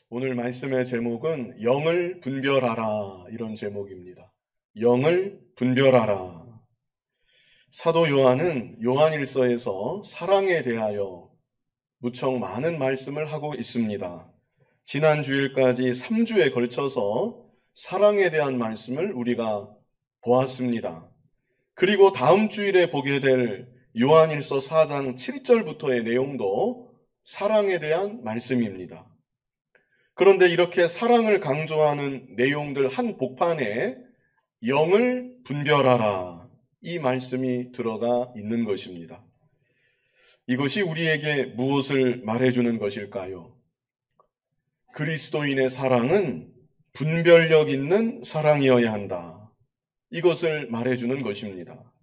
오늘 말씀의 제목은 영을 분별하라, 이런 제목입니다. 영을 분별하라. 사도 요한은 요한일서에서 사랑에 대하여 무척 많은 말씀을 하고 있습니다. 지난 주일까지 3주에 걸쳐서 사랑에 대한 말씀을 우리가 보았습니다. 그리고 다음 주일에 보게 될 요한일서 4장 7절부터의 내용도 사랑에 대한 말씀입니다. 그런데 이렇게 사랑을 강조하는 내용들 한 복판에 영을 분별하라, 이 말씀이 들어가 있는 것입니다. 이것이 우리에게 무엇을 말해주는 것일까요? 그리스도인의 사랑은 분별력 있는 사랑이어야 한다. 이것을 말해주는 것입니다.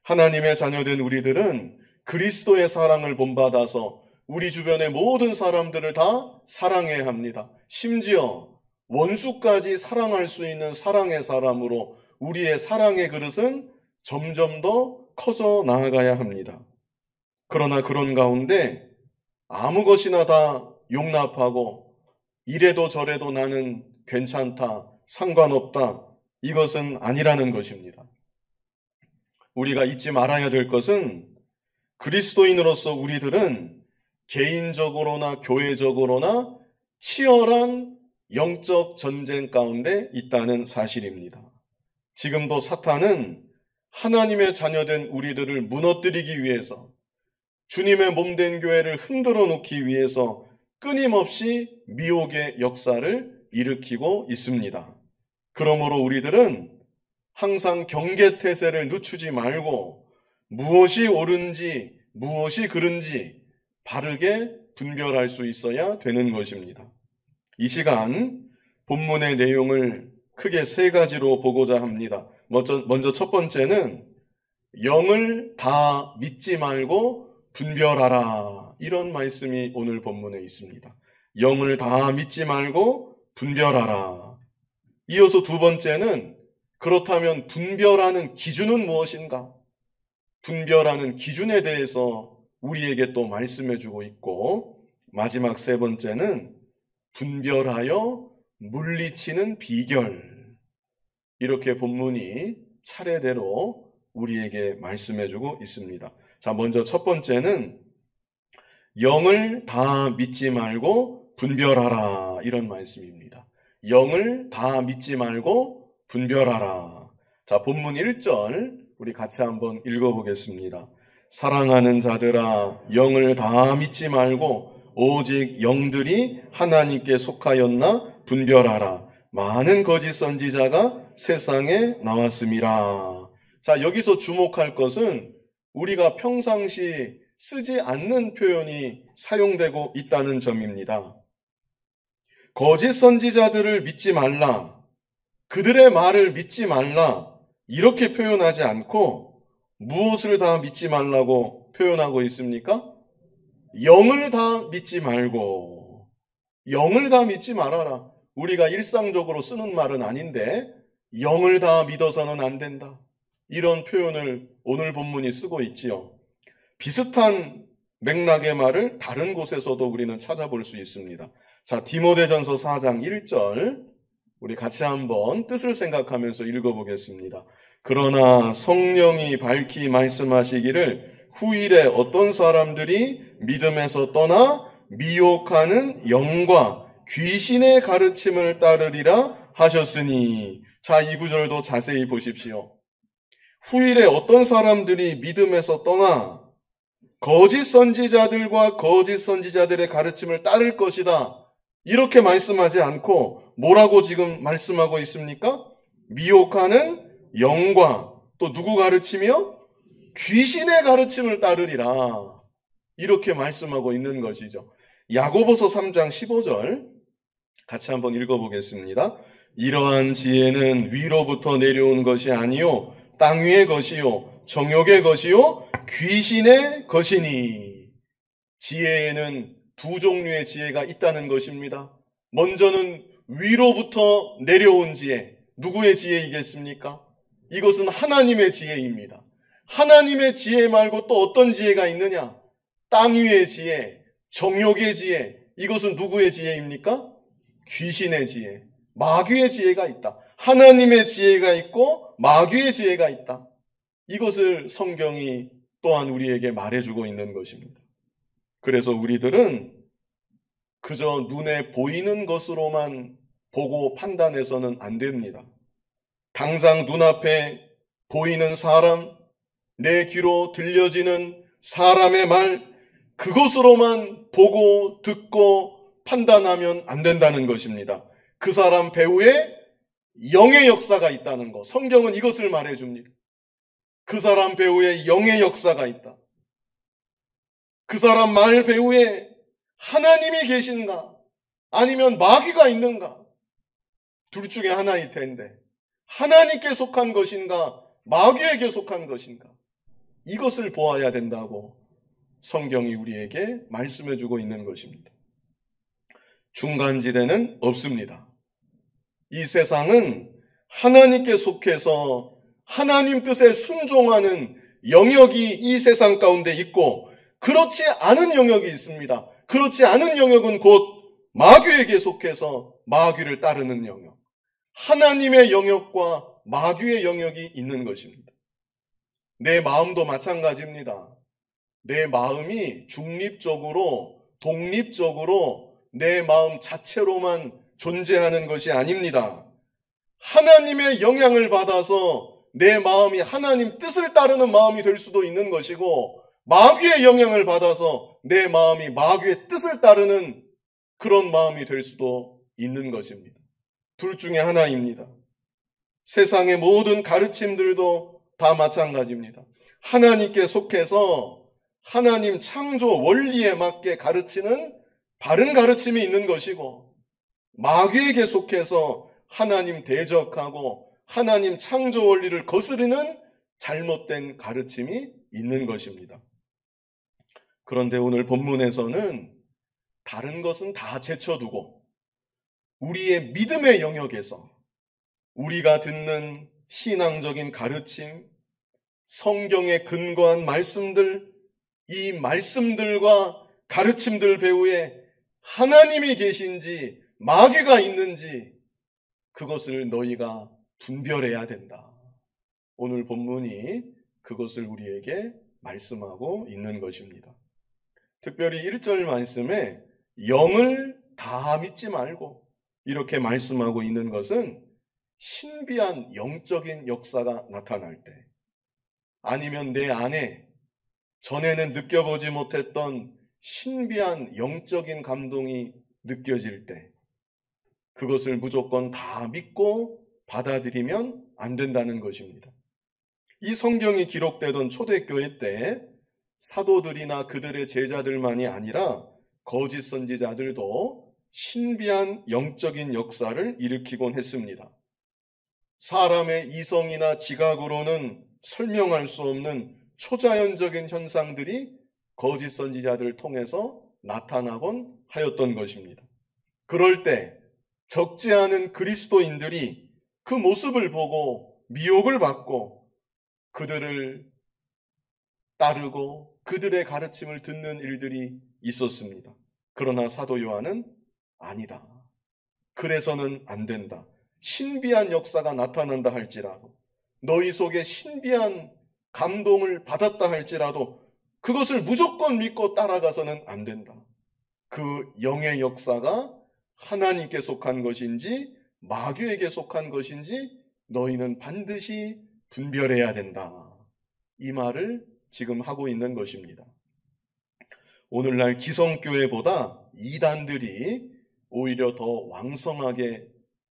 하나님의 자녀된 우리들은 그리스도의 사랑을 본받아서 우리 주변의 모든 사람들을 다 사랑해야 합니다. 심지어 원수까지 사랑할 수 있는 사랑의 사람으로 우리의 사랑의 그릇은 점점 더 커져 나아가야 합니다. 그러나 그런 가운데 아무 것이나 다 용납하고 이래도 저래도 나는 괜찮다, 상관없다, 이것은 아니라는 것입니다. 우리가 잊지 말아야 될 것은 그리스도인으로서 우리들은 개인적으로나 교회적으로나 치열한 영적 전쟁 가운데 있다는 사실입니다. 지금도 사탄은 하나님의 자녀된 우리들을 무너뜨리기 위해서, 주님의 몸된 교회를 흔들어 놓기 위해서 끊임없이 미혹의 역사를 일으키고 있습니다. 그러므로 우리들은 항상 경계태세를 늦추지 말고 무엇이 옳은지 무엇이 그른지 바르게 분별할 수 있어야 되는 것입니다. 이 시간 본문의 내용을 크게 세 가지로 보고자 합니다. 먼저 첫 번째는 영을 다 믿지 말고 분별하라, 이런 말씀이 오늘 본문에 있습니다. 영을 다 믿지 말고 분별하라. 이어서 두 번째는 그렇다면 분별하는 기준은 무엇인가? 분별하는 기준에 대해서 우리에게 또 말씀해주고 있고, 마지막 세 번째는 분별하여 물리치는 비결. 이렇게 본문이 차례대로 우리에게 말씀해주고 있습니다. 자, 먼저 첫 번째는 영을 다 믿지 말고 분별하라, 이런 말씀입니다. 영을 다 믿지 말고 분별하라. 자, 본문 1절 우리 같이 한번 읽어보겠습니다. 사랑하는 자들아, 영을 다 믿지 말고 오직 영들이 하나님께 속하였나 분별하라. 많은 거짓 선지자가 세상에 나왔음이라. 자, 여기서 주목할 것은 우리가 평상시 쓰지 않는 표현이 사용되고 있다는 점입니다. 거짓 선지자들을 믿지 말라, 그들의 말을 믿지 말라, 이렇게 표현하지 않고 무엇을 다 믿지 말라고 표현하고 있습니까? 영을 다 믿지 말고, 영을 다 믿지 말아라. 우리가 일상적으로 쓰는 말은 아닌데 영을 다 믿어서는 안 된다, 이런 표현을 오늘 본문이 쓰고 있지요. 비슷한 맥락의 말을 다른 곳에서도 우리는 찾아볼 수 있습니다. 자, 디모데전서 4장 1절 우리 같이 한번 뜻을 생각하면서 읽어보겠습니다. 그러나 성령이 밝히 말씀하시기를 후일에 어떤 사람들이 믿음에서 떠나 미혹하는 영과 귀신의 가르침을 따르리라 하셨으니. 자, 이 구절도 자세히 보십시오. 후일에 어떤 사람들이 믿음에서 떠나 거짓 선지자들과 거짓 선지자들의 가르침을 따를 것이다, 이렇게 말씀하지 않고 뭐라고 지금 말씀하고 있습니까? 미혹하는 영과 또 누구 가르치며? 귀신의 가르침을 따르리라, 이렇게 말씀하고 있는 것이죠. 야고보서 3장 15절 같이 한번 읽어보겠습니다. 이러한 지혜는 위로부터 내려온 것이 아니요 땅 위의 것이요 정욕의 것이요 귀신의 것이니. 지혜에는 두 종류의 지혜가 있다는 것입니다. 먼저는 위로부터 내려온 지혜. 누구의 지혜이겠습니까? 이것은 하나님의 지혜입니다. 하나님의 지혜 말고 또 어떤 지혜가 있느냐? 땅 위의 지혜, 정욕의 지혜. 이것은 누구의 지혜입니까? 귀신의 지혜, 마귀의 지혜가 있다. 하나님의 지혜가 있고 마귀의 지혜가 있다. 이것을 성경이 또한 우리에게 말해주고 있는 것입니다. 그래서 우리들은 그저 눈에 보이는 것으로만 보고 판단해서는 안 됩니다. 당장 눈앞에 보이는 사람, 내 귀로 들려지는 사람의 말, 그것으로만 보고 듣고 판단하면 안 된다는 것입니다. 그 사람 배후에 영의 역사가 있다는 것, 성경은 이것을 말해줍니다. 그 사람 배후에 영의 역사가 있다. 그 사람 말 배후에 하나님이 계신가? 아니면 마귀가 있는가? 둘 중에 하나일 텐데 하나님께 속한 것인가? 마귀에게 속한 것인가? 이것을 보아야 된다고 성경이 우리에게 말씀해주고 있는 것입니다. 중간지대는 없습니다. 이 세상은 하나님께 속해서 하나님 뜻에 순종하는 영역이 이 세상 가운데 있고, 그렇지 않은 영역이 있습니다. 그렇지 않은 영역은 곧 마귀에게 속해서 마귀를 따르는 영역, 하나님의 영역과 마귀의 영역이 있는 것입니다. 내 마음도 마찬가지입니다. 내 마음이 중립적으로, 독립적으로 내 마음 자체로만 존재하는 것이 아닙니다. 하나님의 영향을 받아서 내 마음이 하나님 뜻을 따르는 마음이 될 수도 있는 것이고, 마귀의 영향을 받아서 내 마음이 마귀의 뜻을 따르는 그런 마음이 될 수도 있는 것입니다. 둘 중에 하나입니다. 세상의 모든 가르침들도 다 마찬가지입니다. 하나님께 속해서 하나님 창조 원리에 맞게 가르치는 바른 가르침이 있는 것이고, 마귀에게 속해서 하나님 대적하고 하나님 창조 원리를 거스르는 잘못된 가르침이 있는 것입니다. 그런데 오늘 본문에서는 다른 것은 다 제쳐두고 우리의 믿음의 영역에서 우리가 듣는 신앙적인 가르침, 성경에 근거한 말씀들, 이 말씀들과 가르침들 배후에 하나님이 계신지 마귀가 있는지 그것을 너희가 분별해야 된다. 오늘 본문이 그것을 우리에게 말씀하고 있는 것입니다. 특별히 1절 말씀에 영을 다 믿지 말고 이렇게 말씀하고 있는 것은 신비한 영적인 역사가 나타날 때, 아니면 내 안에 전에는 느껴보지 못했던 신비한 영적인 감동이 느껴질 때 그것을 무조건 다 믿고 받아들이면 안 된다는 것입니다. 이 성경이 기록되던 초대교회 때 사도들이나 그들의 제자들만이 아니라 거짓 선지자들도 신비한 영적인 역사를 일으키곤 했습니다. 사람의 이성이나 지각으로는 설명할 수 없는 초자연적인 현상들이 거짓 선지자들을 통해서 나타나곤 하였던 것입니다. 그럴 때 적지 않은 그리스도인들이 그 모습을 보고 미혹을 받고 그들을 따르고 그들의 가르침을 듣는 일들이 있었습니다. 그러나 사도 요한은 아니다. 그래서는 안 된다. 신비한 역사가 나타난다 할지라도, 너희 속에 신비한 감동을 받았다 할지라도 그것을 무조건 믿고 따라가서는 안 된다. 그 영의 역사가 하나님께 속한 것인지 마귀에게 속한 것인지 너희는 반드시 분별해야 된다. 이 말을 지금 하고 있는 것입니다. 오늘날 기성교회보다 이단들이 오히려 더 왕성하게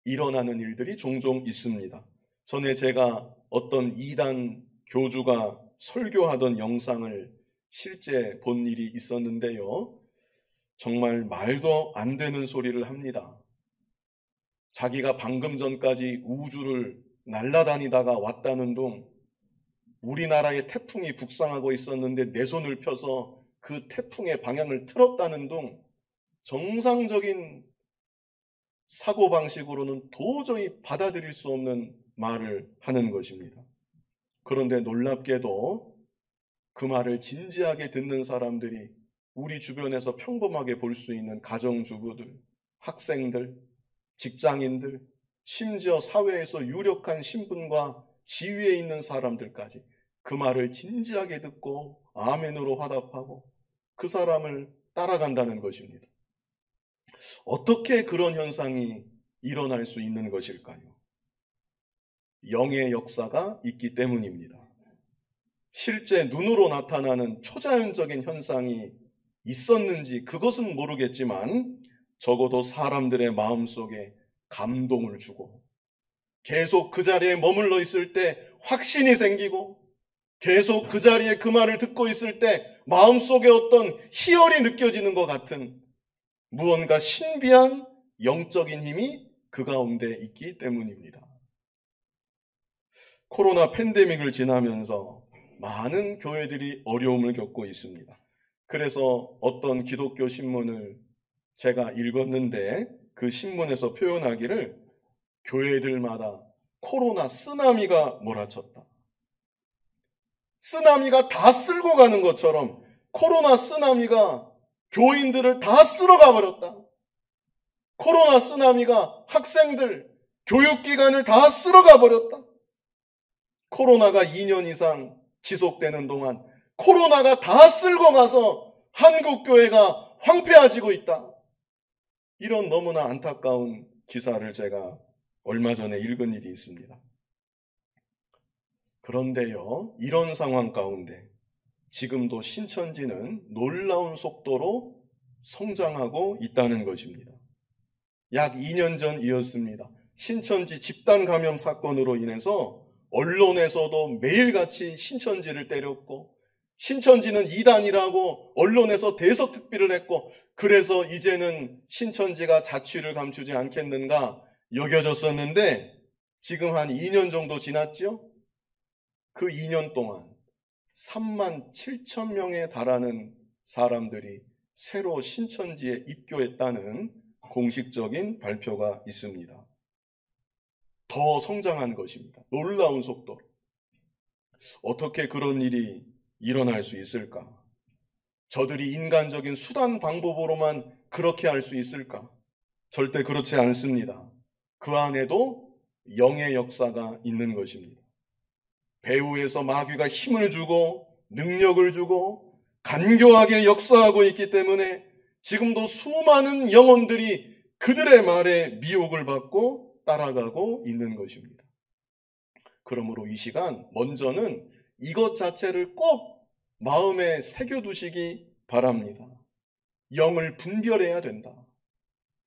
일어나는 일들이 종종 있습니다. 전에 제가 어떤 이단 교주가 설교하던 영상을 실제 본 일이 있었는데요. 정말 말도 안 되는 소리를 합니다. 자기가 방금 전까지 우주를 날아다니다가 왔다는 둥, 우리나라에 태풍이 북상하고 있었는데 내 손을 펴서 그 태풍의 방향을 틀었다는 둥, 정상적인 사고방식으로는 도저히 받아들일 수 없는 말을 하는 것입니다. 그런데 놀랍게도 그 말을 진지하게 듣는 사람들이 우리 주변에서 평범하게 볼 수 있는 가정주부들, 학생들, 직장인들, 심지어 사회에서 유력한 신분과 지위에 있는 사람들까지 그 말을 진지하게 듣고 아멘으로 화답하고 그 사람을 따라간다는 것입니다. 어떻게 그런 현상이 일어날 수 있는 것일까요? 영의 역사가 있기 때문입니다. 실제 눈으로 나타나는 초자연적인 현상이 있었는지 그것은 모르겠지만 적어도 사람들의 마음속에 감동을 주고 계속 그 자리에 머물러 있을 때 확신이 생기고 계속 그 자리에 그 말을 듣고 있을 때 마음속에 어떤 희열이 느껴지는 것 같은 무언가 신비한 영적인 힘이 그 가운데 있기 때문입니다. 코로나 팬데믹을 지나면서 많은 교회들이 어려움을 겪고 있습니다. 그래서 어떤 기독교 신문을 제가 읽었는데 그 신문에서 표현하기를 교회들마다 코로나 쓰나미가 몰아쳤다. 쓰나미가 다 쓸고 가는 것처럼 코로나 쓰나미가 교인들을 다 쓸어가 버렸다. 코로나 쓰나미가 학생들, 교육기관을 다 쓸어가 버렸다. 코로나가 2년 이상 지속되는 동안 코로나가 다 쓸고 가서 한국교회가 황폐해지고 있다. 이런 너무나 안타까운 기사를 제가 얼마 전에 읽은 일이 있습니다. 그런데요, 이런 상황 가운데 지금도 신천지는 놀라운 속도로 성장하고 있다는 것입니다. 약 2년 전이었습니다. 신천지 집단 감염 사건으로 인해서 언론에서도 매일같이 신천지를 때렸고 신천지는 이단이라고 언론에서 대서특필을 했고 그래서 이제는 신천지가 자취를 감추지 않겠는가 여겨졌었는데 지금 한 2년 정도 지났죠? 그 2년 동안 3만 7천 명에 달하는 사람들이 새로 신천지에 입교했다는 공식적인 발표가 있습니다. 더 성장한 것입니다. 놀라운 속도로. 어떻게 그런 일이 일어날 수 있을까? 저들이 인간적인 수단 방법으로만 그렇게 할 수 있을까? 절대 그렇지 않습니다. 그 안에도 영의 역사가 있는 것입니다. 배후에서 마귀가 힘을 주고 능력을 주고 간교하게 역사하고 있기 때문에 지금도 수많은 영혼들이 그들의 말에 미혹을 받고 따라가고 있는 것입니다. 그러므로 이 시간 먼저는 이것 자체를 꼭 마음에 새겨두시기 바랍니다. 영을 분별해야 된다.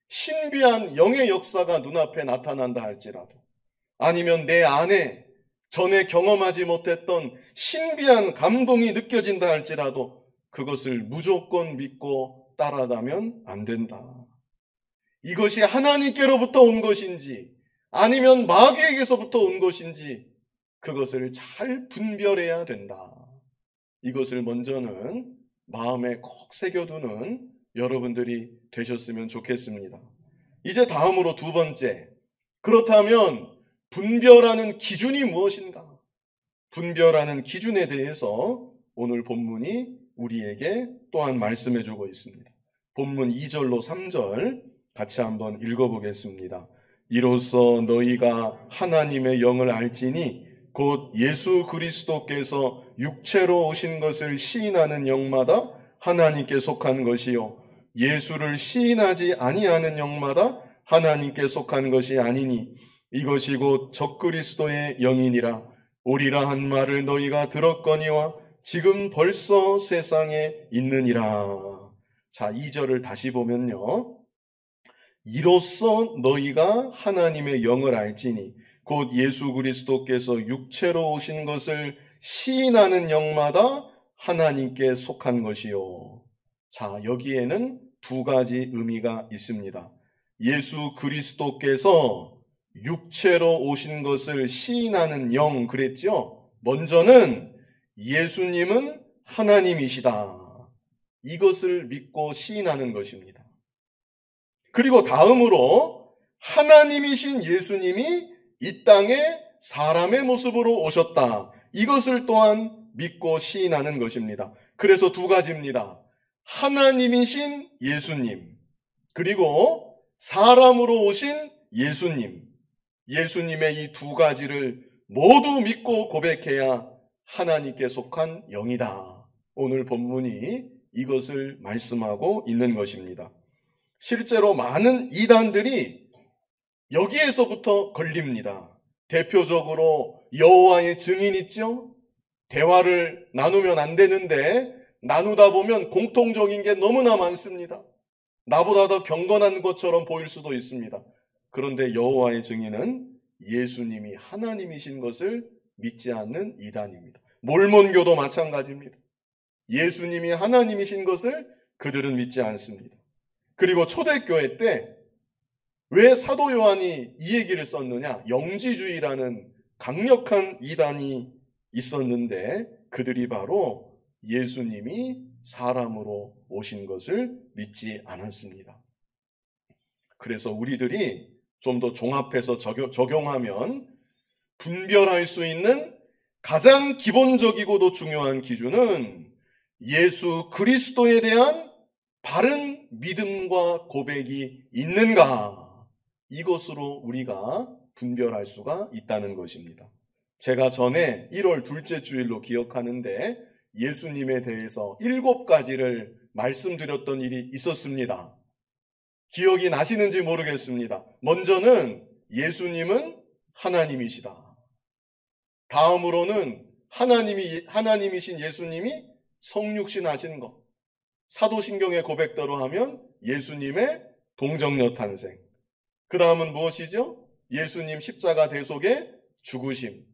신비한 영의 역사가 눈앞에 나타난다 할지라도 아니면 내 안에 전에 경험하지 못했던 신비한 감동이 느껴진다 할지라도 그것을 무조건 믿고 따라가면 안 된다. 이것이 하나님께로부터 온 것인지 아니면 마귀에게서부터 온 것인지 그것을 잘 분별해야 된다. 이것을 먼저는 마음에 꼭 새겨두는 여러분들이 되셨으면 좋겠습니다. 이제 다음으로 두 번째, 그렇다면 분별하는 기준이 무엇인가? 분별하는 기준에 대해서 오늘 본문이 우리에게 또한 말씀해주고 있습니다. 본문 2절로 3절 같이 한번 읽어보겠습니다. 이로써 너희가 하나님의 영을 알지니 곧 예수 그리스도께서 육체로 오신 것을 시인하는 영마다 하나님께 속한 것이요 예수를 시인하지 아니하는 영마다 하나님께 속한 것이 아니니 이것이 곧 적그리스도의 영이니라. 오리라 한 말을 너희가 들었거니와 지금 벌써 세상에 있느니라. 자, 2절을 다시 보면요. 이로써 너희가 하나님의 영을 알지니 곧 예수 그리스도께서 육체로 오신 것을 시인하는 영마다 하나님께 속한 것이요. 자, 여기에는 두 가지 의미가 있습니다. 예수 그리스도께서 육체로 오신 것을 시인하는 영 그랬죠? 먼저는 예수님은 하나님이시다. 이것을 믿고 시인하는 것입니다. 그리고 다음으로 하나님이신 예수님이 이 땅에 사람의 모습으로 오셨다. 이것을 또한 믿고 시인하는 것입니다. 그래서 두 가지입니다. 하나님이신 예수님, 그리고 사람으로 오신 예수님의 이 두 가지를 모두 믿고 고백해야 하나님께 속한 영이다. 오늘 본문이 이것을 말씀하고 있는 것입니다. 실제로 많은 이단들이 여기에서부터 걸립니다. 대표적으로 여호와의 증인 있죠? 대화를 나누면 안 되는데 나누다 보면 공통적인 게 너무나 많습니다. 나보다 더 경건한 것처럼 보일 수도 있습니다. 그런데 여호와의 증인은 예수님이 하나님이신 것을 믿지 않는 이단입니다. 몰몬교도 마찬가지입니다. 예수님이 하나님이신 것을 그들은 믿지 않습니다. 그리고 초대교회 때 왜 사도 요한이 이 얘기를 썼느냐? 영지주의라는 강력한 이단이 있었는데 그들이 바로 예수님이 사람으로 오신 것을 믿지 않았습니다. 그래서 우리들이 좀 더 종합해서 적용하면 분별할 수 있는 가장 기본적이고도 중요한 기준은 예수 그리스도에 대한 바른 믿음과 고백이 있는가? 이것으로 우리가 분별할 수가 있다는 것입니다. 제가 전에 1월 둘째 주일로 기억하는데 예수님에 대해서 7가지를 말씀드렸던 일이 있었습니다. 기억이 나시는지 모르겠습니다. 먼저는 예수님은 하나님이시다. 다음으로는 하나님이신 예수님이 성육신 하신 것. 사도신경의 고백대로 하면 예수님의 동정녀 탄생. 그 다음은 무엇이죠? 예수님 십자가 대속의 죽으심.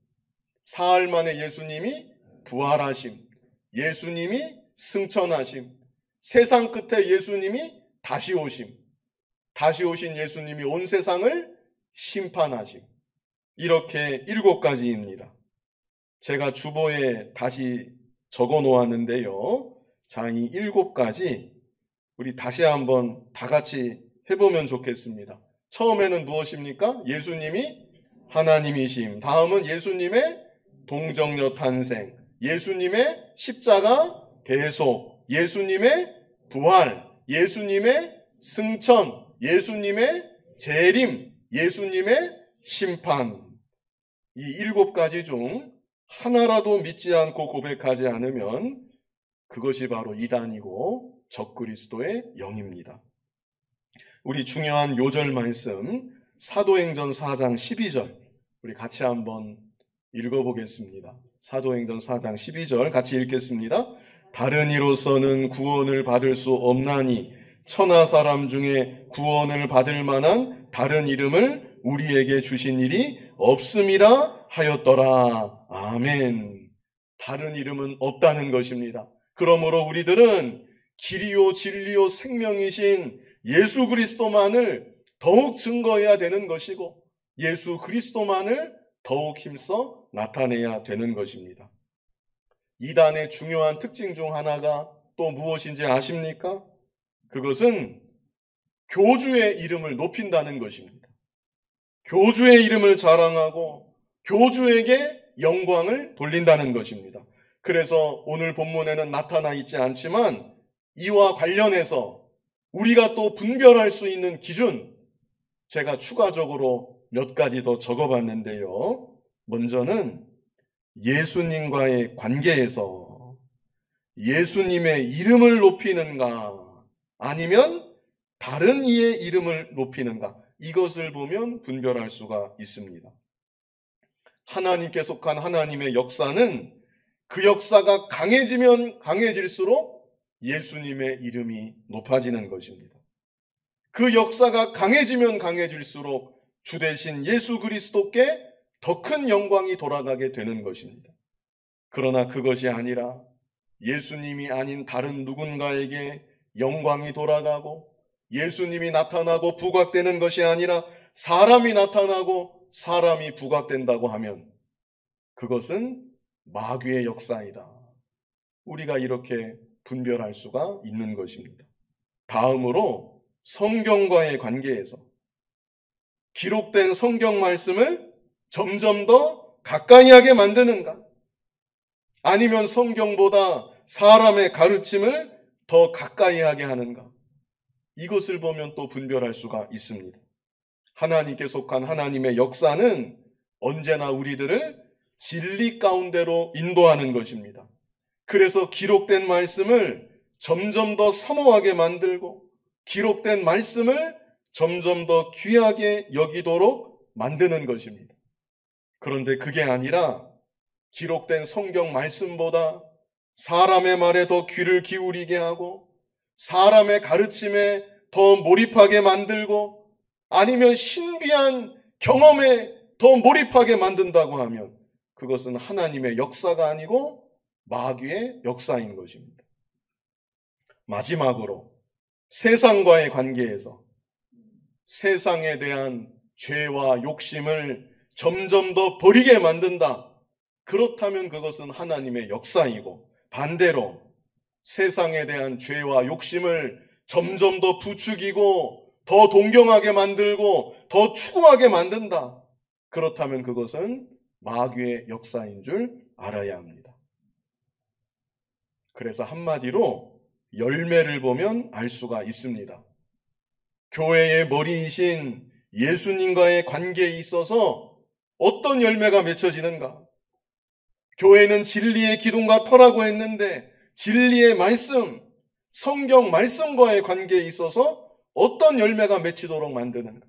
사흘 만에 예수님이 부활하심. 예수님이 승천하심. 세상 끝에 예수님이 다시 오심. 다시 오신 예수님이 온 세상을 심판하심. 이렇게 7가지입니다. 제가 주보에 다시 적어 놓았는데요. 자, 이 7가지 우리 다시 한번 다 같이 해보면 좋겠습니다. 처음에는 무엇입니까? 예수님이 하나님이심. 다음은 예수님의 동정녀 탄생. 예수님의 십자가 대속. 예수님의 부활. 예수님의 승천. 예수님의 재림. 예수님의 심판. 이 7가지 중 하나라도 믿지 않고 고백하지 않으면 그것이 바로 이단이고 적그리스도의 영입니다. 우리 중요한 요절 말씀 사도행전 4장 12절 우리 같이 한번 읽어보겠습니다. 사도행전 4장 12절 같이 읽겠습니다. 다른 이로서는 구원을 받을 수 없나니 천하 사람 중에 구원을 받을 만한 다른 이름을 우리에게 주신 일이 없음이라 하였더라. 아멘. 다른 이름은 없다는 것입니다. 그러므로 우리들은 길이요 진리요 생명이신 예수 그리스도만을 더욱 증거해야 되는 것이고 예수 그리스도만을 더욱 힘써 나타내야 되는 것입니다. 이단의 중요한 특징 중 하나가 또 무엇인지 아십니까? 그것은 교주의 이름을 높인다는 것입니다. 교주의 이름을 자랑하고 교주에게 영광을 돌린다는 것입니다. 그래서 오늘 본문에는 나타나 있지 않지만 이와 관련해서 우리가 또 분별할 수 있는 기준 제가 추가적으로 몇 가지 더 적어봤는데요. 먼저는 예수님과의 관계에서 예수님의 이름을 높이는가 아니면 다른 이의 이름을 높이는가 이것을 보면 분별할 수가 있습니다. 하나님께 속한 하나님의 역사는 그 역사가 강해지면 강해질수록 예수님의 이름이 높아지는 것입니다. 그 역사가 강해지면 강해질수록 주 대신 예수 그리스도께 더 큰 영광이 돌아가게 되는 것입니다. 그러나 그것이 아니라 예수님이 아닌 다른 누군가에게 영광이 돌아가고 예수님이 나타나고 부각되는 것이 아니라 사람이 나타나고 사람이 부각된다고 하면 그것은 마귀의 역사이다. 우리가 이렇게 분별할 수가 있는 것입니다. 다음으로 성경과의 관계에서 기록된 성경 말씀을 점점 더 가까이 하게 만드는가? 아니면 성경보다 사람의 가르침을 더 가까이 하게 하는가? 이것을 보면 또 분별할 수가 있습니다. 하나님께 속한 하나님의 역사는 언제나 우리들을 진리 가운데로 인도하는 것입니다. 그래서 기록된 말씀을 점점 더 사모하게 만들고 기록된 말씀을 점점 더 귀하게 여기도록 만드는 것입니다. 그런데 그게 아니라 기록된 성경 말씀보다 사람의 말에 더 귀를 기울이게 하고 사람의 가르침에 더 몰입하게 만들고 아니면 신비한 경험에 더 몰입하게 만든다고 하면 그것은 하나님의 역사가 아니고 마귀의 역사인 것입니다. 마지막으로 세상과의 관계에서 세상에 대한 죄와 욕심을 점점 더 버리게 만든다. 그렇다면 그것은 하나님의 역사이고 반대로 세상에 대한 죄와 욕심을 점점 더 부추기고 더 동경하게 만들고 더 추구하게 만든다. 그렇다면 그것은 마귀의 역사인 줄 알아야 합니다. 그래서 한마디로 열매를 보면 알 수가 있습니다. 교회의 머리이신 예수님과의 관계에 있어서 어떤 열매가 맺혀지는가? 교회는 진리의 기둥과 터라고 했는데 진리의 말씀, 성경 말씀과의 관계에 있어서 어떤 열매가 맺히도록 만드는가?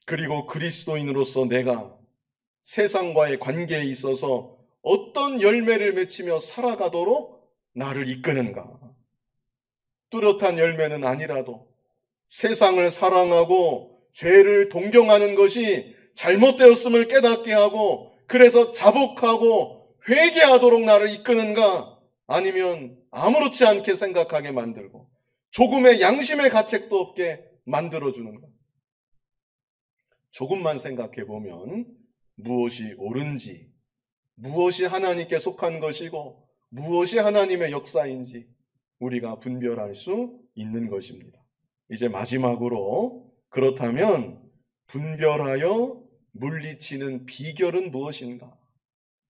그리고 그리스도인으로서 내가 세상과의 관계에 있어서 어떤 열매를 맺히며 살아가도록 나를 이끄는가? 뚜렷한 열매는 아니라도 세상을 사랑하고 죄를 동경하는 것이 잘못되었음을 깨닫게 하고 그래서 자복하고 회개하도록 나를 이끄는가? 아니면 아무렇지 않게 생각하게 만들고 조금의 양심의 가책도 없게 만들어주는가? 조금만 생각해 보면 무엇이 옳은지, 무엇이 하나님께 속한 것이고 무엇이 하나님의 역사인지 우리가 분별할 수 있는 것입니다. 이제 마지막으로 그렇다면 분별하여 물리치는 비결은 무엇인가?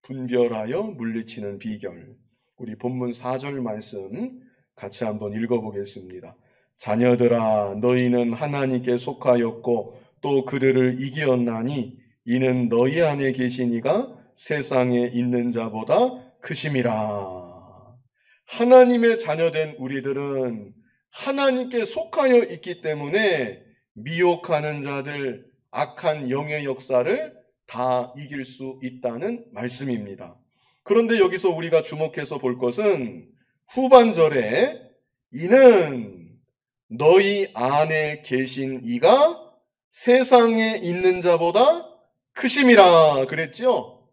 분별하여 물리치는 비결. 우리 본문 4절 말씀 같이 한번 읽어보겠습니다. 자녀들아 너희는 하나님께 속하였고 또 그들을 이기었나니 이는 너희 안에 계신 이가 세상에 있는 자보다 크심이라. 하나님의 자녀된 우리들은 하나님께 속하여 있기 때문에 미혹하는 자들, 악한 영의 역사를 다 이길 수 있다는 말씀입니다. 그런데 여기서 우리가 주목해서 볼 것은 후반절에 이는 너희 안에 계신 이가 세상에 있는 자보다 크심이라 그랬죠?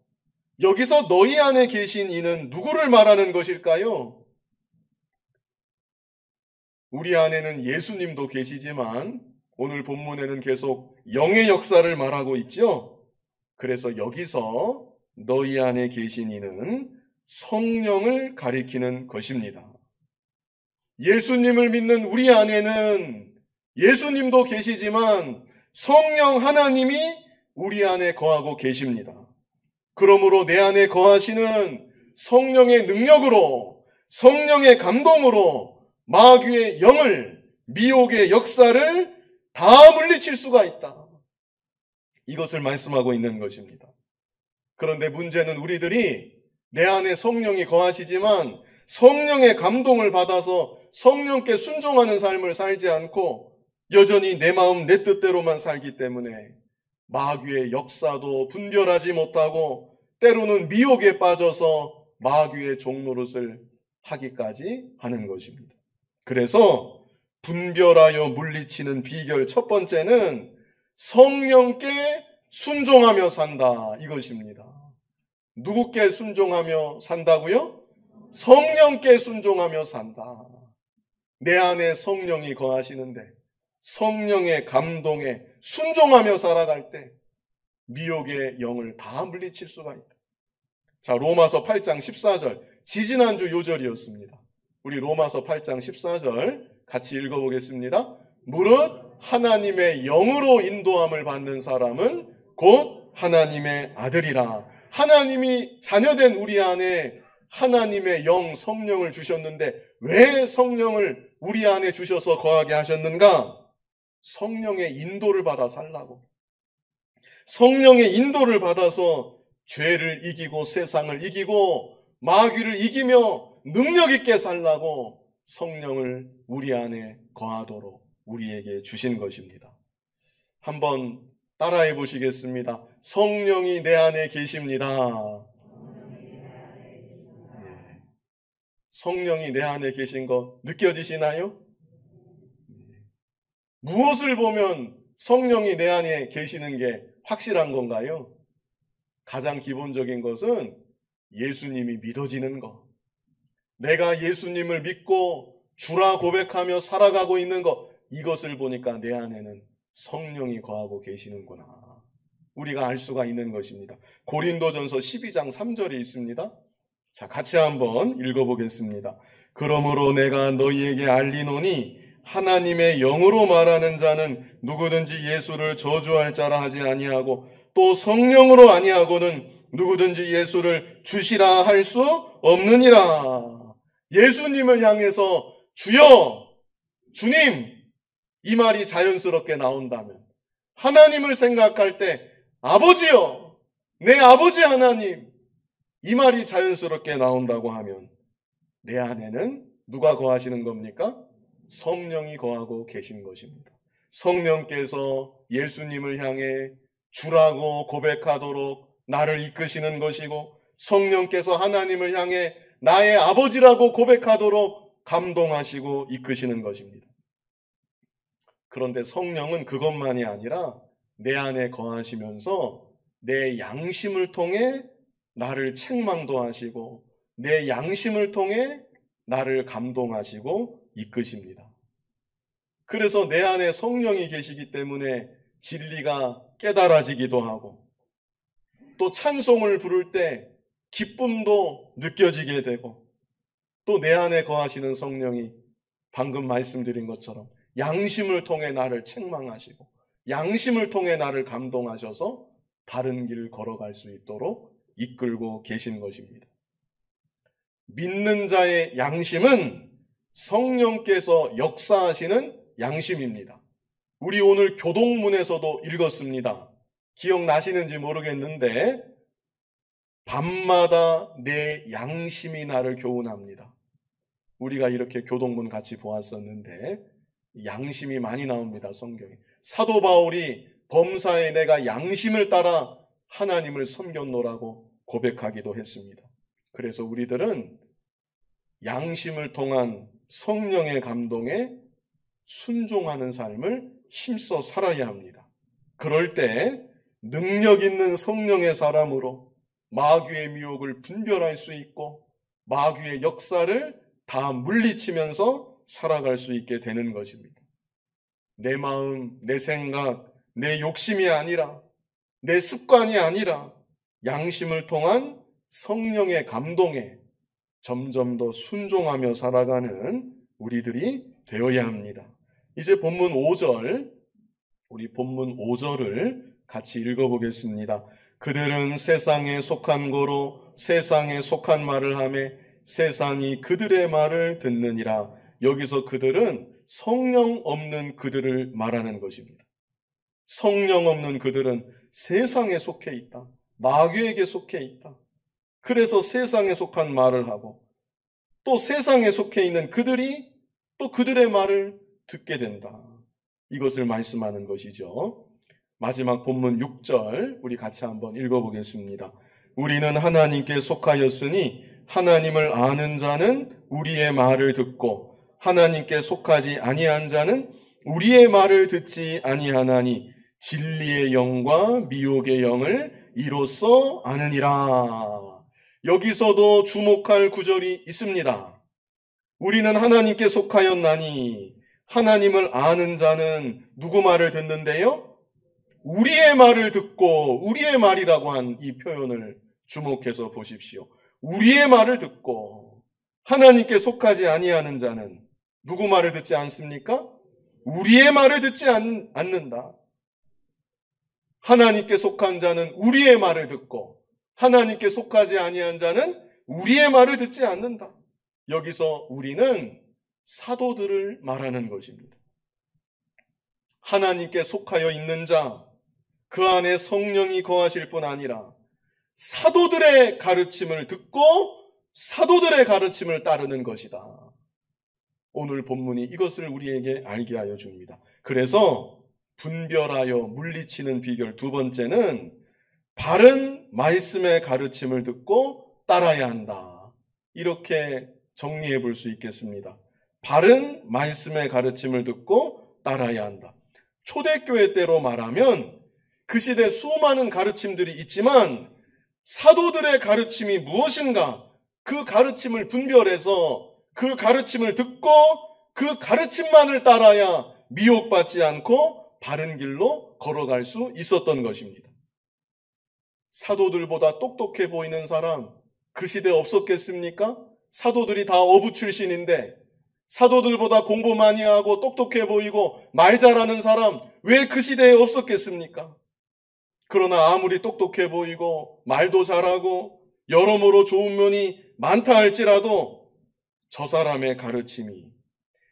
여기서 너희 안에 계신 이는 누구를 말하는 것일까요? 우리 안에는 예수님도 계시지만 오늘 본문에는 계속 영의 역사를 말하고 있죠? 그래서 여기서 너희 안에 계신 이는 성령을 가리키는 것입니다. 예수님을 믿는 우리 안에는 예수님도 계시지만 성령 하나님이 우리 안에 거하고 계십니다. 그러므로 내 안에 거하시는 성령의 능력으로, 성령의 감동으로 마귀의 영을, 미혹의 역사를 다 물리칠 수가 있다. 이것을 말씀하고 있는 것입니다. 그런데 문제는 우리들이 내 안에 성령이 거하시지만 성령의 감동을 받아서 성령께 순종하는 삶을 살지 않고 여전히 내 마음 내 뜻대로만 살기 때문에 마귀의 역사도 분별하지 못하고 때로는 미혹에 빠져서 마귀의 종노릇을 하기까지 하는 것입니다. 그래서 분별하여 물리치는 비결 첫 번째는 성령께 순종하며 산다 이것입니다. 누구께 순종하며 산다고요? 성령께 순종하며 산다. 내 안에 성령이 거하시는데 성령의 감동에 순종하며 살아갈 때 미혹의 영을 다 물리칠 수가 있다. 자, 로마서 8장 14절 지지난주 요절이었습니다. 우리 로마서 8장 14절 같이 읽어보겠습니다. 무릇 하나님의 영으로 인도함을 받는 사람은 곧 하나님의 아들이라. 하나님이 자녀된 우리 안에 하나님의 영 성령을 주셨는데 왜 성령을 우리 안에 주셔서 거하게 하셨는가? 성령의 인도를 받아 살라고, 성령의 인도를 받아서 죄를 이기고 세상을 이기고 마귀를 이기며 능력 있게 살라고 성령을 우리 안에 거하도록 우리에게 주신 것입니다. 한번 따라해 보시겠습니다. 성령이 내 안에 계십니다. 성령이 내 안에 계신 거 느껴지시나요? 무엇을 보면 성령이 내 안에 계시는 게 확실한 건가요? 가장 기본적인 것은 예수님이 믿어지는 것. 내가 예수님을 믿고 주라 고백하며 살아가고 있는 것, 이것을 보니까 내 안에는 성령이 거하고 계시는구나, 우리가 알 수가 있는 것입니다. 고린도전서 12장 3절에 있습니다. 자, 같이 한번 읽어보겠습니다. 그러므로 내가 너희에게 알리노니 하나님의 영으로 말하는 자는 누구든지 예수를 저주할 자라 하지 아니하고 또 성령으로 아니하고는 누구든지 예수를 주시라 할 수 없느니라. 예수님을 향해서 주여, 주님, 이 말이 자연스럽게 나온다면, 하나님을 생각할 때 아버지여, 내 아버지 하나님, 이 말이 자연스럽게 나온다고 하면 내 안에는 누가 거하시는 겁니까? 성령이 거하고 계신 것입니다. 성령께서 예수님을 향해 주라고 고백하도록 나를 이끄시는 것이고, 성령께서 하나님을 향해 나의 아버지라고 고백하도록 감동하시고 이끄시는 것입니다. 그런데 성령은 그것만이 아니라 내 안에 거하시면서 내 양심을 통해 나를 책망도 하시고 내 양심을 통해 나를 감동하시고 이끄십니다. 그래서 내 안에 성령이 계시기 때문에 진리가 깨달아지기도 하고, 또 찬송을 부를 때 기쁨도 느껴지게 되고, 또 내 안에 거하시는 성령이 방금 말씀드린 것처럼 양심을 통해 나를 책망하시고 양심을 통해 나를 감동하셔서 바른 길을 걸어갈 수 있도록 이끌고 계신 것입니다. 믿는 자의 양심은 성령께서 역사하시는 양심입니다. 우리 오늘 교동문에서도 읽었습니다. 기억나시는지 모르겠는데, 밤마다 내 양심이 나를 교훈합니다. 우리가 이렇게 교동문 같이 보았었는데 양심이 많이 나옵니다, 성경에. 사도 바울이 범사에 내가 양심을 따라 하나님을 섬겼노라고 고백하기도 했습니다. 그래서 우리들은 양심을 통한 성령의 감동에 순종하는 삶을 힘써 살아야 합니다. 그럴 때 능력 있는 성령의 사람으로 마귀의 미혹을 분별할 수 있고 마귀의 역사를 다 물리치면서 살아갈 수 있게 되는 것입니다. 내 마음, 내 생각, 내 욕심이 아니라, 내 습관이 아니라 양심을 통한 성령의 감동에 점점 더 순종하며 살아가는 우리들이 되어야 합니다. 이제 본문 5절, 우리 본문 5절을 같이 읽어보겠습니다. 그들은 세상에 속한 거로 세상에 속한 말을 하며 세상이 그들의 말을 듣느니라. 여기서 그들은 성령 없는 그들을 말하는 것입니다. 성령 없는 그들은 세상에 속해 있다. 마귀에게 속해 있다. 그래서 세상에 속한 말을 하고 또 세상에 속해 있는 그들이 또 그들의 말을 듣게 된다. 이것을 말씀하는 것이죠. 마지막 본문 6절 우리 같이 한번 읽어보겠습니다. 우리는 하나님께 속하였으니 하나님을 아는 자는 우리의 말을 듣고 하나님께 속하지 아니한 자는 우리의 말을 듣지 아니하나니 진리의 영과 미혹의 영을 이로써 아느니라. 여기서도 주목할 구절이 있습니다. 우리는 하나님께 속하였나니 하나님을 아는 자는 누구 말을 듣는데요? 우리의 말을 듣고, 우리의 말이라고 한 이 표현을 주목해서 보십시오. 우리의 말을 듣고 하나님께 속하지 아니하는 자는 누구 말을 듣지 않습니까? 우리의 말을 듣지 않는다. 하나님께 속한 자는 우리의 말을 듣고 하나님께 속하지 아니한 자는 우리의 말을 듣지 않는다. 여기서 우리는 사도들을 말하는 것입니다. 하나님께 속하여 있는 자, 그 안에 성령이 거하실 뿐 아니라 사도들의 가르침을 듣고 사도들의 가르침을 따르는 것이다. 오늘 본문이 이것을 우리에게 알게 하여 줍니다. 그래서 분별하여 물리치는 비결 두 번째는 바른 말씀의 가르침을 듣고 따라야 한다. 이렇게 정리해 볼 수 있겠습니다. 바른 말씀의 가르침을 듣고 따라야 한다. 초대교회 때로 말하면 그 시대 수많은 가르침들이 있지만 사도들의 가르침이 무엇인가? 그 가르침을 분별해서 그 가르침을 듣고 그 가르침만을 따라야 미혹받지 않고 바른 길로 걸어갈 수 있었던 것입니다. 사도들보다 똑똑해 보이는 사람 그 시대에 없었겠습니까? 사도들이 다 어부 출신인데 사도들보다 공부 많이 하고 똑똑해 보이고 말 잘하는 사람 왜 그 시대에 없었겠습니까? 그러나 아무리 똑똑해 보이고 말도 잘하고 여러모로 좋은 면이 많다 할지라도 저 사람의 가르침이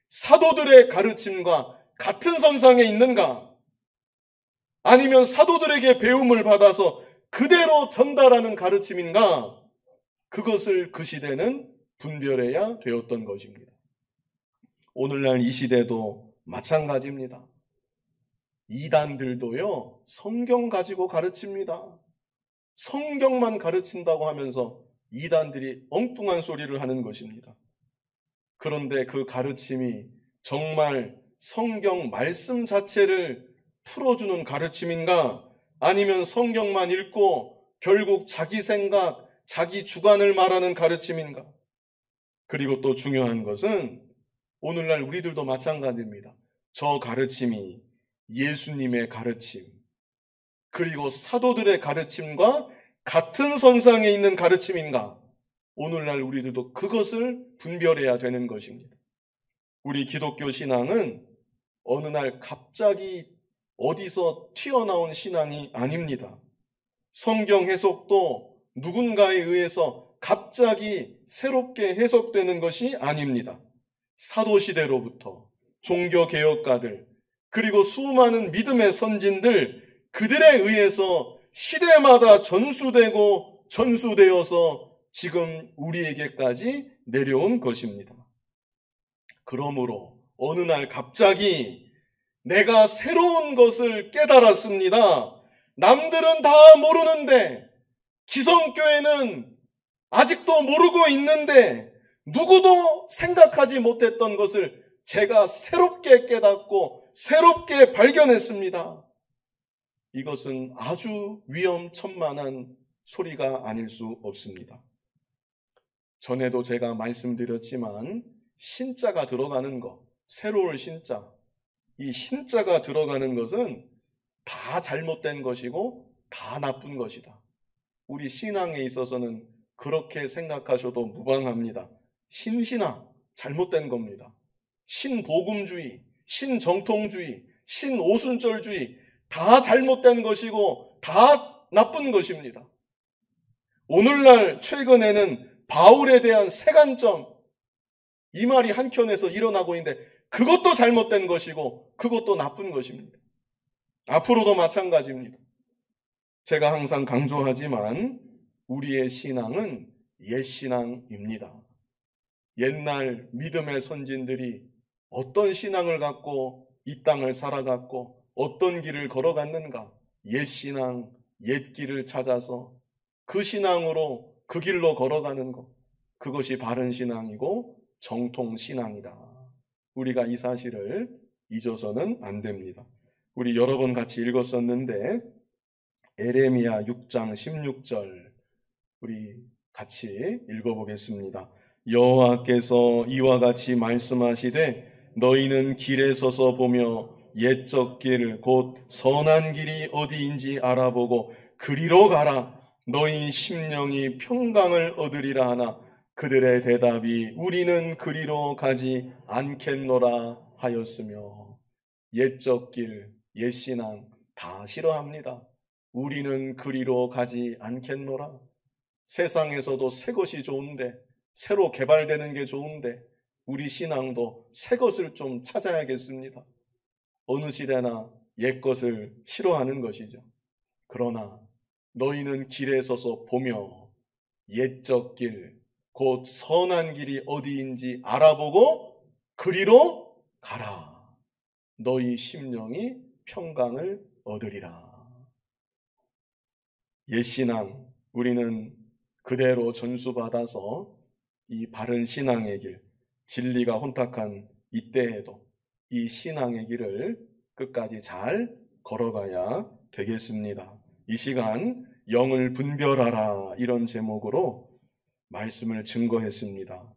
사도들의 가르침과 같은 선상에 있는가? 아니면 사도들에게 배움을 받아서 그대로 전달하는 가르침인가? 그것을 그 시대는 분별해야 되었던 것입니다. 오늘날 이 시대도 마찬가지입니다. 이단들도요, 성경 가지고 가르칩니다. 성경만 가르친다고 하면서 이단들이 엉뚱한 소리를 하는 것입니다. 그런데 그 가르침이 정말 성경 말씀 자체를 풀어주는 가르침인가? 아니면 성경만 읽고 결국 자기 생각, 자기 주관을 말하는 가르침인가? 그리고 또 중요한 것은 오늘날 우리들도 마찬가지입니다. 저 가르침이 예수님의 가르침, 그리고 사도들의 가르침과 같은 선상에 있는 가르침인가? 오늘날 우리들도 그것을 분별해야 되는 것입니다. 우리 기독교 신앙은 어느 날 갑자기 어디서 튀어나온 신앙이 아닙니다. 성경 해석도 누군가에 의해서 갑자기 새롭게 해석되는 것이 아닙니다. 사도시대로부터 종교개혁가들 그리고 수많은 믿음의 선진들 그들에 의해서 시대마다 전수되고 전수되어서 지금 우리에게까지 내려온 것입니다. 그러므로 어느 날 갑자기 내가 새로운 것을 깨달았습니다. 남들은 다 모르는데 기성교회는 아직도 모르고 있는데 누구도 생각하지 못했던 것을 제가 새롭게 깨닫고 새롭게 발견했습니다. 이것은 아주 위험천만한 소리가 아닐 수 없습니다. 전에도 제가 말씀드렸지만 신자가 들어가는 것, 새로울 신자, 이 신자가 들어가는 것은 다 잘못된 것이고 다 나쁜 것이다. 우리 신앙에 있어서는 그렇게 생각하셔도 무방합니다. 신신앙, 잘못된 겁니다. 신복음주의, 신정통주의, 신오순절주의 다 잘못된 것이고 다 나쁜 것입니다. 오늘날 최근에는 바울에 대한 세간점, 이 말이 한켠에서 일어나고 있는데 그것도 잘못된 것이고 그것도 나쁜 것입니다. 앞으로도 마찬가지입니다. 제가 항상 강조하지만 우리의 신앙은 옛신앙입니다. 옛날 믿음의 선진들이 어떤 신앙을 갖고 이 땅을 살아갔고 어떤 길을 걸어갔는가? 옛신앙, 옛길을 찾아서 그 신앙으로 그 길로 걸어가는 것, 그것이 바른 신앙이고 정통신앙이다. 우리가 이 사실을 잊어서는 안 됩니다. 우리 여러 번 같이 읽었었는데 에레미야 6장 16절 우리 같이 읽어보겠습니다. 여호와께서 이와 같이 말씀하시되 너희는 길에 서서 보며 옛적 길 곧 선한 길이 어디인지 알아보고 그리로 가라. 너희 심령이 평강을 얻으리라 하나 그들의 대답이 우리는 그리로 가지 않겠노라 하였으며 옛적 길, 옛신앙 다 싫어합니다. 우리는 그리로 가지 않겠노라. 세상에서도 새 것이 좋은데 새로 개발되는 게 좋은데 우리 신앙도 새 것을 좀 찾아야겠습니다. 어느 시대나 옛것을 싫어하는 것이죠. 그러나 너희는 길에 서서 보며 옛적 길, 곧 선한 길이 어디인지 알아보고 그리로 가라. 너희 심령이 평강을 얻으리라. 옛신앙, 우리는 그대로 전수받아서 이 바른 신앙의 길, 진리가 혼탁한 이때에도 이 신앙의 길을 끝까지 잘 걸어가야 되겠습니다. 이 시간 영을 분별하라 이런 제목으로 말씀을 증거했습니다.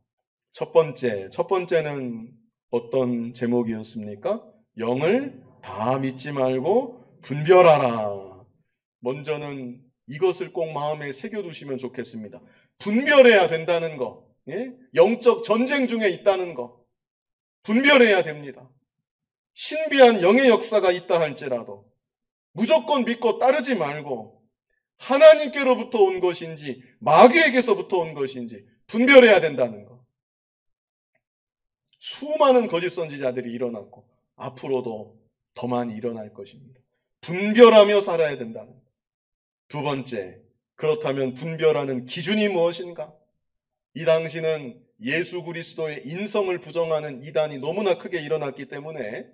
첫 번째는 어떤 제목이었습니까? 영을 다 믿지 말고 분별하라. 먼저는 이것을 꼭 마음에 새겨두시면 좋겠습니다. 분별해야 된다는 거, 영적 전쟁 중에 있다는 거, 분별해야 됩니다. 신비한 영의 역사가 있다 할지라도 무조건 믿고 따르지 말고 하나님께로부터 온 것인지 마귀에게서부터 온 것인지 분별해야 된다는 것. 수많은 거짓 선지자들이 일어났고 앞으로도 더 많이 일어날 것입니다. 분별하며 살아야 된다는 것. 두 번째, 그렇다면 분별하는 기준이 무엇인가? 이 당시는 예수 그리스도의 인성을 부정하는 이단이 너무나 크게 일어났기 때문에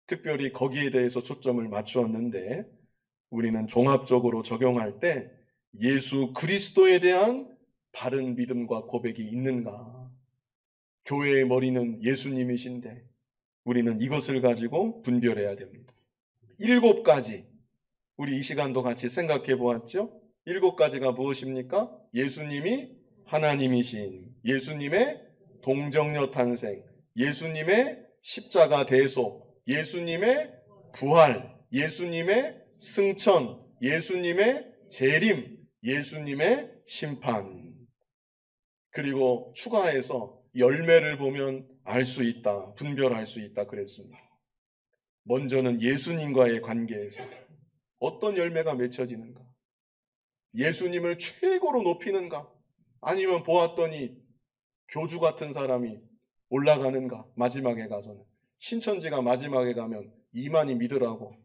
특별히 거기에 대해서 초점을 맞추었는데 우리는 종합적으로 적용할 때 예수 그리스도에 대한 바른 믿음과 고백이 있는가? 교회의 머리는 예수님이신데 우리는 이것을 가지고 분별해야 됩니다. 7가지, 우리 이 시간도 같이 생각해 보았죠? 7가지가 무엇입니까? 예수님이 하나님이신, 예수님의 동정녀 탄생, 예수님의 십자가 대속, 예수님의 부활, 예수님의 승천, 예수님의 재림, 예수님의 심판. 그리고 추가해서 열매를 보면 알 수 있다, 분별할 수 있다 그랬습니다. 먼저는 예수님과의 관계에서 어떤 열매가 맺혀지는가? 예수님을 최고로 높이는가? 아니면 보았더니 교주 같은 사람이 올라가는가? 마지막에 가서는. 신천지가 마지막에 가면 이만희 믿으라고,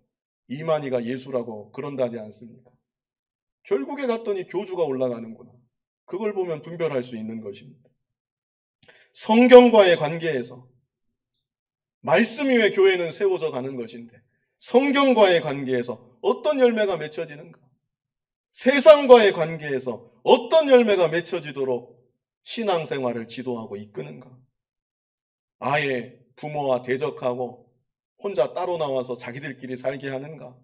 이만희가 예수라고 그런다지 않습니까? 결국에 갔더니 교주가 올라가는구나. 그걸 보면 분별할 수 있는 것입니다. 성경과의 관계에서, 말씀 위에 교회는 세워져 가는 것인데 성경과의 관계에서 어떤 열매가 맺혀지는가? 세상과의 관계에서 어떤 열매가 맺혀지도록 신앙생활을 지도하고 이끄는가? 아예 부모와 대적하고 혼자 따로 나와서 자기들끼리 살게 하는가?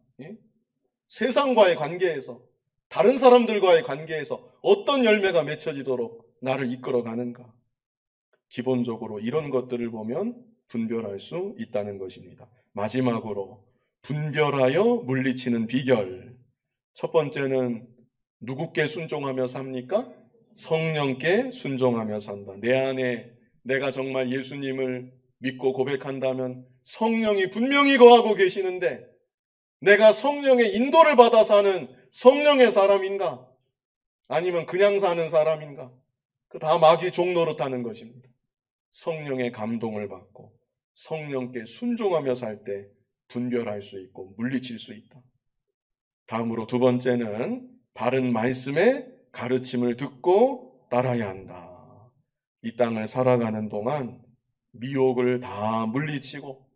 세상과의 관계에서, 다른 사람들과의 관계에서 어떤 열매가 맺혀지도록 나를 이끌어가는가? 기본적으로 이런 것들을 보면 분별할 수 있다는 것입니다. 마지막으로 분별하여 물리치는 비결. 첫 번째는 누구께 순종하며 삽니까? 성령께 순종하며 산다. 내 안에 내가 정말 예수님을 믿고 고백한다면 성령이 분명히 거하고 계시는데 내가 성령의 인도를 받아 사는 성령의 사람인가? 아니면 그냥 사는 사람인가? 그 다 마귀 종노릇하는 것입니다. 성령의 감동을 받고 성령께 순종하며 살 때 분별할 수 있고 물리칠 수 있다. 다음으로 두 번째는 바른 말씀의 가르침을 듣고 따라야 한다. 이 땅을 살아가는 동안 미혹을 다 물리치고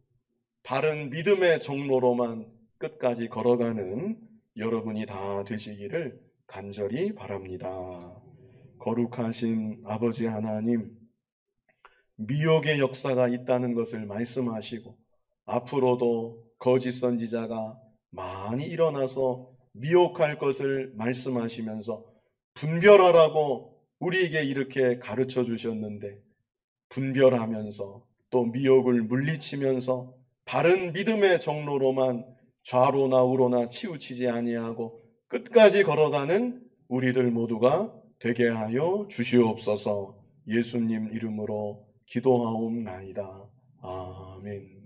바른 믿음의 정로로만 끝까지 걸어가는 여러분이 다 되시기를 간절히 바랍니다. 거룩하신 아버지 하나님, 미혹의 역사가 있다는 것을 말씀하시고 앞으로도 거짓 선지자가 많이 일어나서 미혹할 것을 말씀하시면서 분별하라고 우리에게 이렇게 가르쳐 주셨는데 분별하면서 또 미혹을 물리치면서 바른 믿음의 정로로만 좌로나 우로나 치우치지 아니하고 끝까지 걸어가는 우리들 모두가 되게 하여 주시옵소서. 예수님 이름으로 기도하옵나이다. 아멘.